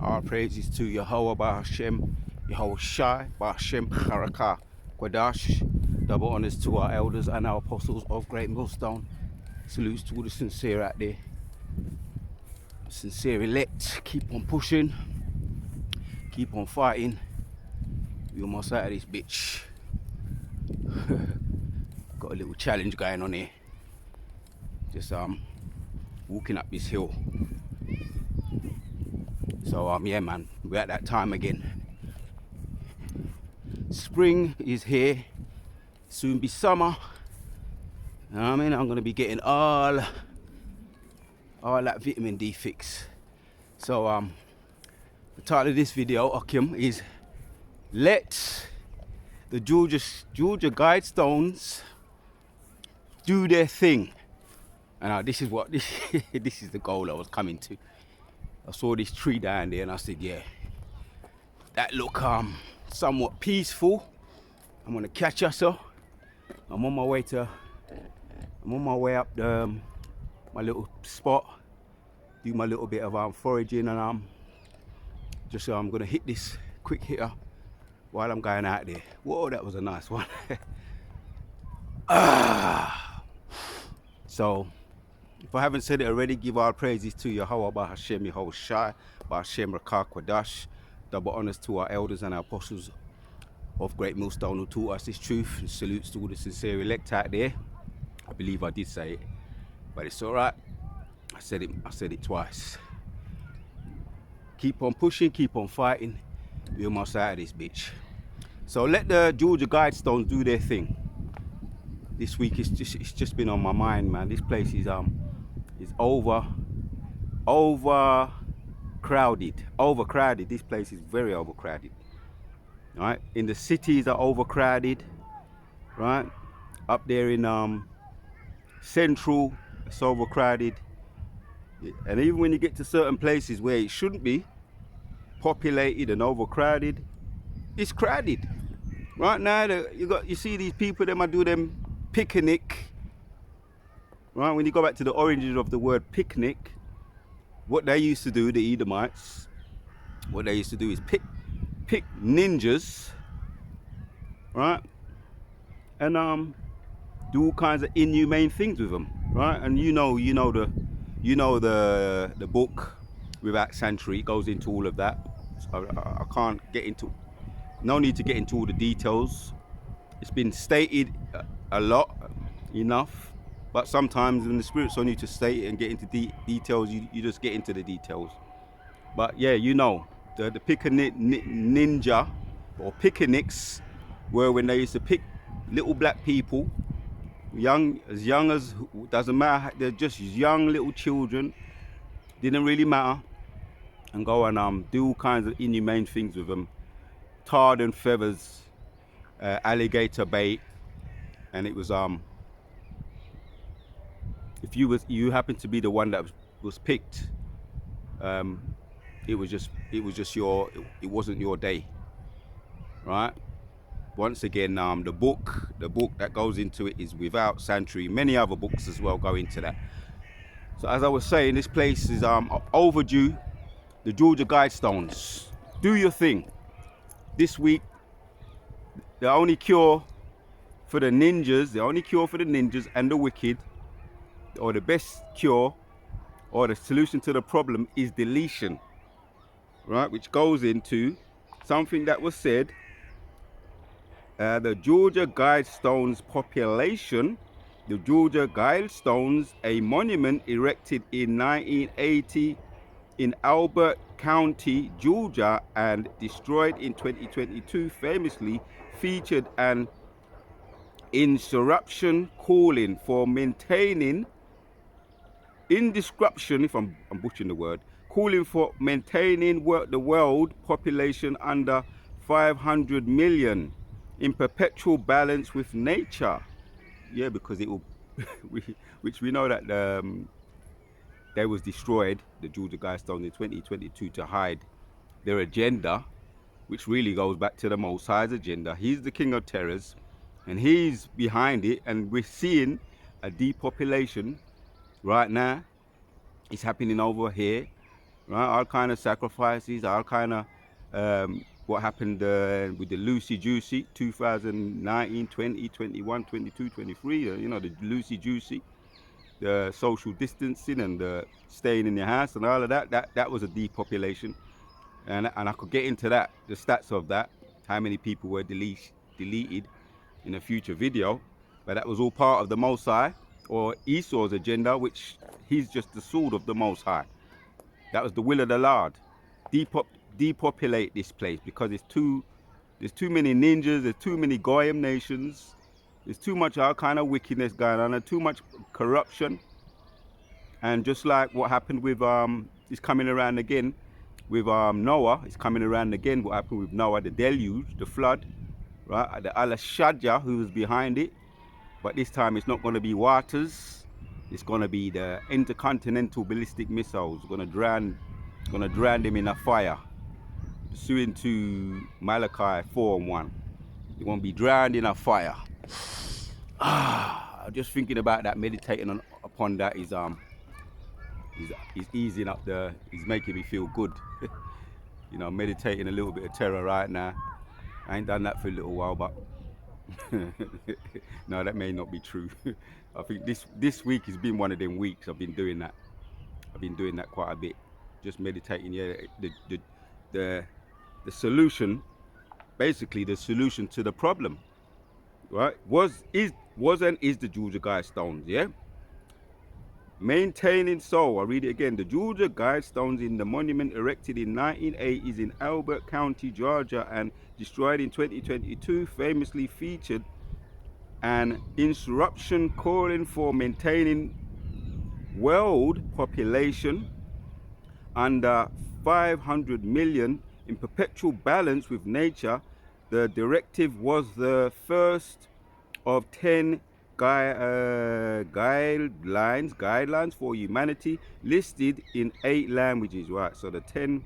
All praises to Yahweh Bahashem, Yahweh Shai, Bahashem Haraka, Kwadash. Double honors to our elders and our apostles of Great Millstone. Salutes to all the sincere out there. Sincere elect. Keep on pushing. Keep on fighting. We almost out of this bitch. Got a little challenge going on here. Just walking up this hill. So yeah man, we're at that time again. Spring is here. Soon be summer. You know what I mean? I'm gonna be getting all that vitamin D fix. So the title of this video, Akim, is let the Georgia Guidestones do their thing. And this is what this is the goal I was coming to. I saw this tree down there and I said, yeah, that look somewhat peaceful. I'm gonna catch us up. I'm on my way up my little spot, do my little bit of foraging, and I'm gonna hit this quick hitter while I'm going out there. Whoa, that was a nice one. So if I haven't said it already, give all praises to Yahweh Bahashem, Yahweh Shai, Bahashem Rakah Kwadash. Double honors to our elders and our apostles of Great Millstone who taught us this truth. And salutes to all the sincere elect out there. I believe I did say it, but it's all right. I said it twice. Keep on pushing, keep on fighting. We're almost out of this bitch. So let the Georgia Guidestones do their thing. This week it's just been on my mind, man. This place is overcrowded. This place is very overcrowded. Right? In the cities are overcrowded. Right? Up there in Central, it's overcrowded. And even when you get to certain places where it shouldn't be populated and overcrowded, it's crowded. Right now, you see these people, them I do them picnic. Right, when you go back to the origins of the word picnic, what they used to do, the Edomites, what they used to do is pick ninjas, right, and do all kinds of inhumane things with them, right? And you know the book Without Sanctuary goes into all of that. So I can't get into, no need to get into all the details. It's been stated a lot, enough. But sometimes when the Spirit's on you to state it and get into details, you just get into the details. But yeah, the picnic ninja or picnics were when they used to pick little black people, as young as, doesn't matter, they're just young little children, didn't really matter, and go and do all kinds of inhumane things with them. Tarred and feathers, alligator bait, and it was if you happened to be the one that was picked, it wasn't your day, right? Once again, the book that goes into it is Without Sanctuary. Many other books as well go into that. So as I was saying, this place is overdue. The Georgia Guidestones, do your thing. This week, the only cure for the ninjas and the wicked, or the best cure or the solution to the problem, is deletion, right? Which goes into something that was said. The Georgia Guidestones population, the Georgia Guidestones, a monument erected in 1980 in Albert County, Georgia, and destroyed in 2022, famously featured an insurrection calling for maintaining if I'm butchering the word, calling for maintaining the world population under 500 million in perpetual balance with nature. Yeah, because it will, which we know that they was destroyed, the Georgia Guidestones, in 2022 to hide their agenda, which really goes back to the Most High's agenda. He's the King of Terrors, and he's behind it, and we're seeing a depopulation right now. It's happening over here right? All kind of sacrifices, all kind of what happened with the Lucy Juicy 2019, 20, 21, 22, 23, you know, the Lucy Juicy, the social distancing and the staying in your house and all of that. That was a depopulation. And I could get into that, the stats of that, how many people were deleted in a future video. But that was all part of the Most High or Esau's agenda, which he's just the sword of the Most High. That was the will of the Lord. Depopulate this place because there's too many ninjas, there's too many Goyim nations, there's too much all kind of wickedness going on, and too much corruption. And just like what happened with it's coming around again with Noah, it's coming around again. What happened with Noah, the deluge, the flood, right? The Allah Shadja who was behind it, but this time it's not going to be waters. It's going to be the intercontinental ballistic missiles. Going to drown them in a fire. Pursuing to Malachi 4:1. They're going to be drowned in a fire. Just thinking about that, meditating upon that is easing up he's making me feel good. You know, meditating a little bit of terror right now. I ain't done that for a little while, but no, that may not be true. I think this week has been one of them weeks. I've been doing that. I've been doing that quite a bit. Just meditating. Yeah, the solution, basically the solution to the problem, right? Was and is the Georgia Guidestones. Yeah. Maintaining soul. I read it again. The Georgia Guidestones in the monument erected in 1980s in Albert County, Georgia, and destroyed in 2022, famously featured an insurrection calling for maintaining world population under 500 million in perpetual balance with nature. The directive was the first of 10 guidelines for humanity listed in 8 languages, right? So the 10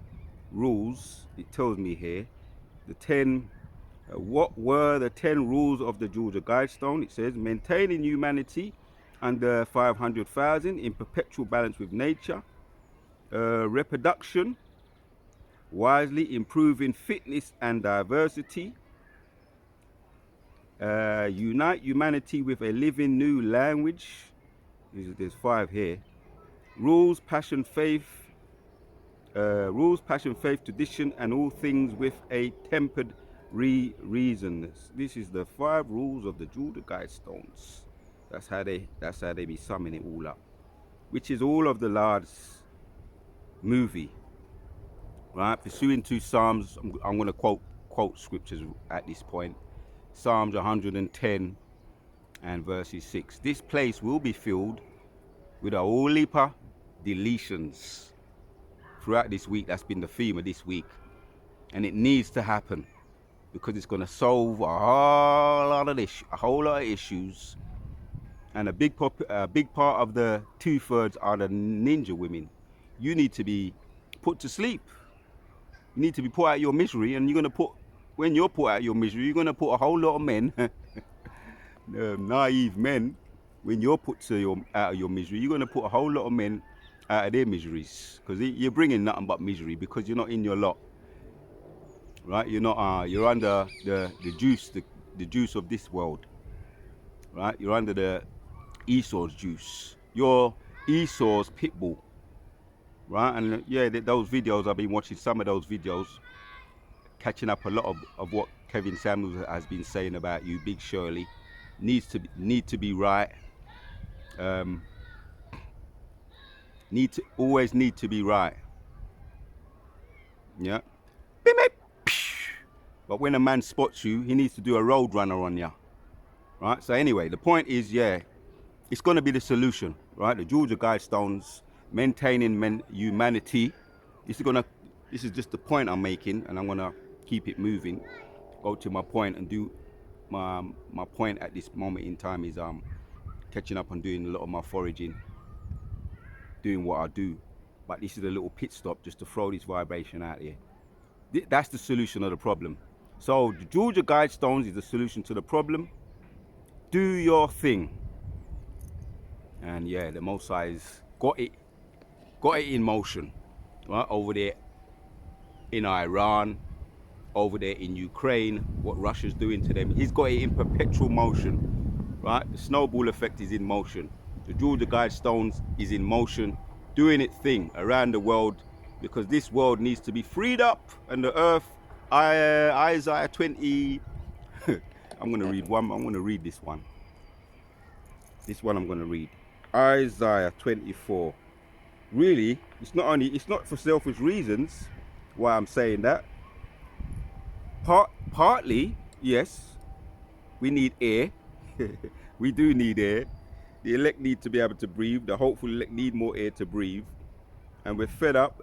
rules, it tells me here, the 10 what were the 10 rules of the Georgia Guidestone? It says maintaining humanity under 500,000 in perpetual balance with nature, reproduction, wisely improving fitness and diversity, unite humanity with a living new language. There's 5 here. Rules, passion, faith, tradition, and all things with a tempered reason. This is the 5 rules of the Georgia Guidestones. That's how they be summing it all up, which is all of the Lord's movie, right? Pursuing to Psalms. I'm going to quote scriptures at this point. Psalms 110 and verses 6. This place will be filled with a whole heap of deletions throughout this week. That's been the theme of this week, and it needs to happen because it's going to solve a whole lot of issues. And a big part of the 2/3 are the ninja women. You need to be put to sleep. You need to be put out of your misery, and when you're put out of your misery, you're going to put a whole lot of men, naive men. When you're put out of your misery, you're going to put a whole lot of men out of their miseries, because you're bringing nothing but misery because you're not in your lot, right? You're not. You're under the juice of this world, right? You're under the Esau's juice. You're Esau's pit bull, right? And yeah, those videos, I've been watching some of those videos, catching up a lot of what Kevin Samuels has been saying about you, Big Shirley. Need to be right. Always need to be right. Yeah. Beep, beep. But when a man spots you, he needs to do a road runner on you, right? So anyway, the point is, yeah, it's going to be the solution, right? The Georgia Guidestones, maintaining humanity. This is just the point I'm making, and I'm gonna keep it moving. Go to my point and do my point at this moment in time is catching up on doing a lot of my foraging, doing what I do. But this is a little pit stop just to throw this vibration out here. That's the solution of the problem. So the Georgia Guidestones is the solution to the problem. Do your thing. And yeah, the Most High's got it in motion, right? Over there in Iran, over there in Ukraine, what Russia's doing to them. He's got it in perpetual motion, right? The snowball effect is in motion. The Georgia Guidestones is in motion, doing its thing around the world, because this world needs to be freed up, and the earth, Isaiah 20, I'm going to read one, I'm going to read this one. This one I'm going to read. Isaiah 24. Really, it's not for selfish reasons why I'm saying that. Partly, yes, we need air. We do need air. The elect need to be able to breathe. The hopeful elect need more air to breathe. And we're fed up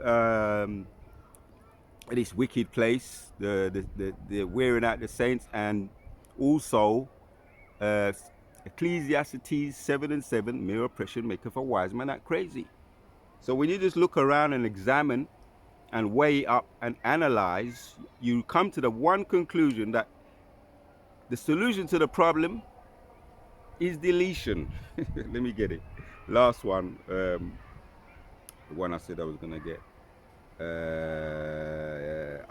this wicked place, the wearing out the saints, and also Ecclesiastes 7:7, mere oppression maketh a wise man act crazy. So when you just look around and examine and weigh up and analyze, you come to the one conclusion that the solution to the problem is deletion. Let me get it. Last one, the one I said I was gonna get.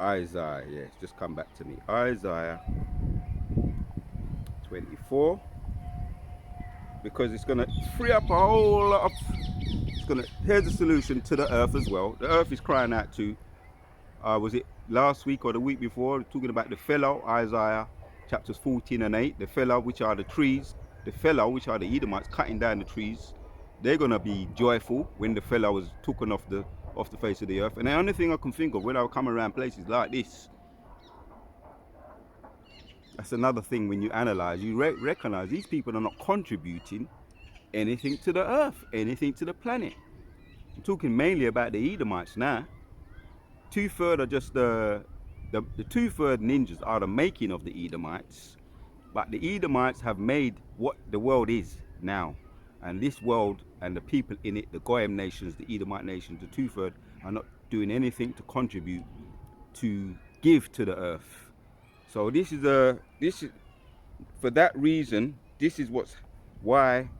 Isaiah, yes, just come back to me. Isaiah 24, because it's gonna free up a whole lot of. Here's the solution to the earth as well. The earth is crying out to. Was it last week or the week before? Talking about the fellow, Isaiah chapters 14 and 8. The fellow, which are the trees. The fellow, which are the Edomites, cutting down the trees. They're gonna be joyful when the fellow was taken off the face of the earth. And the only thing I can think of when I come around places like this, that's another thing when you analyze, you recognize these people are not contributing anything to the earth, anything to the planet. I'm talking mainly about the Edomites now. 2/3 are just the 2/3 ninjas are the making of the Edomites, but the Edomites have made what the world is now. And this world and the people in it, the Goyim nations, the Edomite nations, the 2/3 are not doing anything to contribute to give to the earth. So this is for that reason, this is why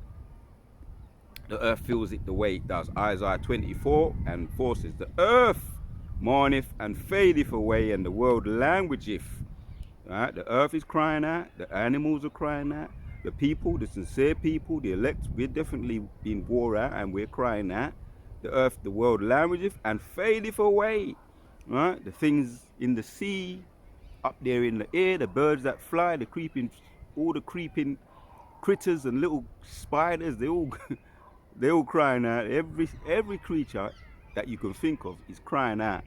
the earth feels it the way it does. Isaiah 24 and 4 says, the earth mourneth and fadeth away, and the world languisheth. Right? The earth is crying out, the animals are crying out, the people, the sincere people, the elect, we're definitely being wore out, and we're crying out. The earth, the world languisheth and fadeth away. Right? The things in the sea, up there in the air, the birds that fly, the creeping, all the creeping critters and little spiders, they're all crying out. Every creature that you can think of is crying out.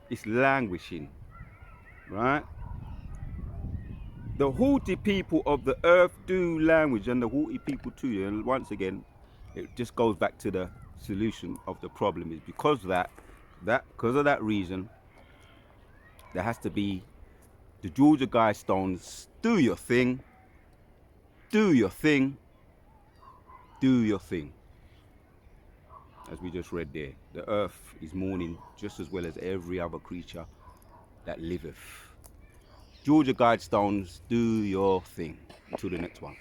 It's languishing, right? The haughty people of the earth do languish, and the haughty people too. And once again, it just goes back to the solution of the problem is because of that reason, there has to be the Georgia Guidestones. Do your thing. Do your thing. Do your thing. As we just read there, the earth is mourning just as well as every other creature that liveth. Georgia Guidestones, do your thing. Until the next one.